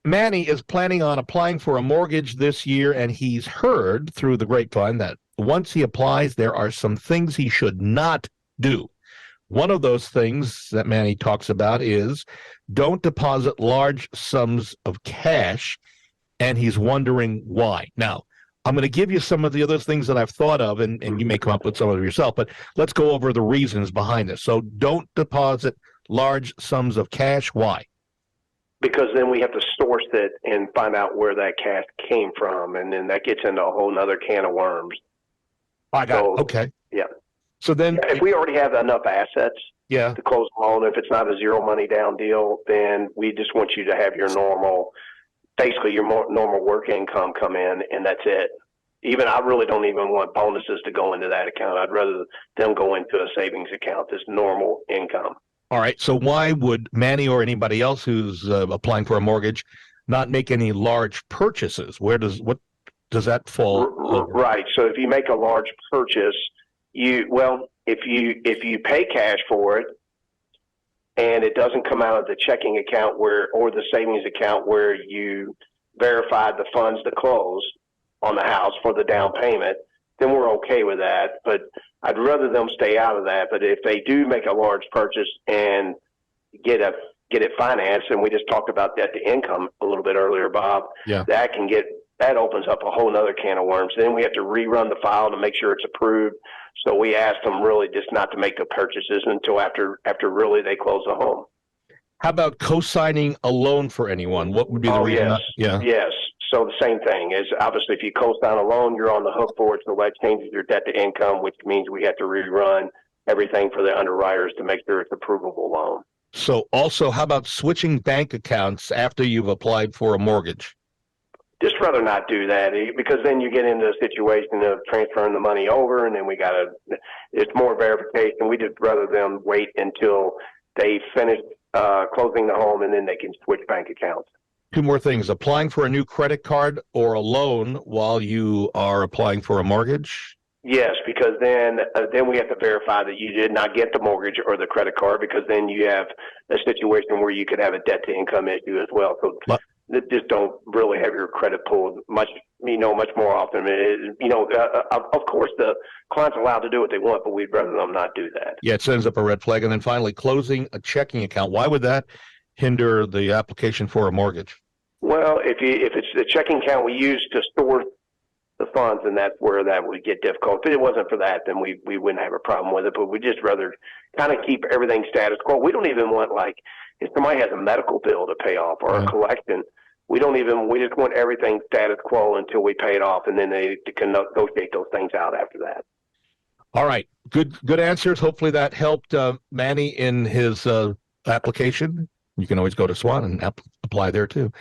Manny is planning on applying for a mortgage this year, and he's heard through the grapevine that once he applies, there are some things he should not do. One of those things that Manny talks about is don't deposit large sums of cash, and he's wondering why. Now, I'm going to give you some of the other things that I've thought of, and you may come up with some of them yourself, but let's go over the reasons behind this. So don't deposit large sums of cash. Why? Because then we have to source it and find out where that cash came from, and then that gets into a whole nother can of worms. I got it. Okay. Yeah. So then, if we already have enough assets yeah, to close the loan, if it's not a zero money down deal, then we just want you to have your normal, basically your normal work income come in, and that's it. Even I really don't even want bonuses to go into that account. I'd rather them go into a savings account, this normal income. All right. So why would Manny or anybody else who's applying for a mortgage not make any large purchases? What does that fall over? Right. So if you make a large purchase, if you pay cash for it and it doesn't come out of the checking account or the savings account where you verified the funds to close on the house for the down payment, then we're okay with that. But I'd rather them stay out of that. But if they do make a large purchase and get it financed, and we just talked about debt to income a little bit earlier, Bob, yeah, that opens up a whole nother can of worms. Then we have to rerun the file to make sure it's approved. So we asked them really just not to make the purchases until after really they close the home. How about co-signing a loan for anyone? What would be the reason? Yes. So the same thing is, obviously, if you co-sign a loan, you're on the hook for it. So that changes your debt to income, which means we have to rerun everything for the underwriters to make sure it's an approvable loan. So also, how about switching bank accounts after you've applied for a mortgage? Just rather not do that, because then you get into a situation of transferring the money over, and then it's more verification. We just rather them wait until they finish closing the home, and then they can switch bank accounts. Two more things: applying for a new credit card or a loan while you are applying for a mortgage. Yes, because then we have to verify that you did not get the mortgage or the credit card, because then you have a situation where you could have a debt to income issue as well. So just don't really have your credit pulled much more often. Of course, the client's allowed to do what they want, but we'd rather them not do that. Yeah, it sends up a red flag. And then finally, closing a checking account. Why would that hinder the application for a mortgage? Well, if it's the checking account we use to store the funds, and that's where that would get difficult. If it wasn't for that, then we wouldn't have a problem with it. But we just rather kind of keep everything status quo. We don't even want, like, if somebody has a medical bill to pay off or a collection, we just want everything status quo until we pay it off, and then they can negotiate those things out after that. All right. Good answers. Hopefully that helped Manny in his application. You can always go to Swan and apply there too.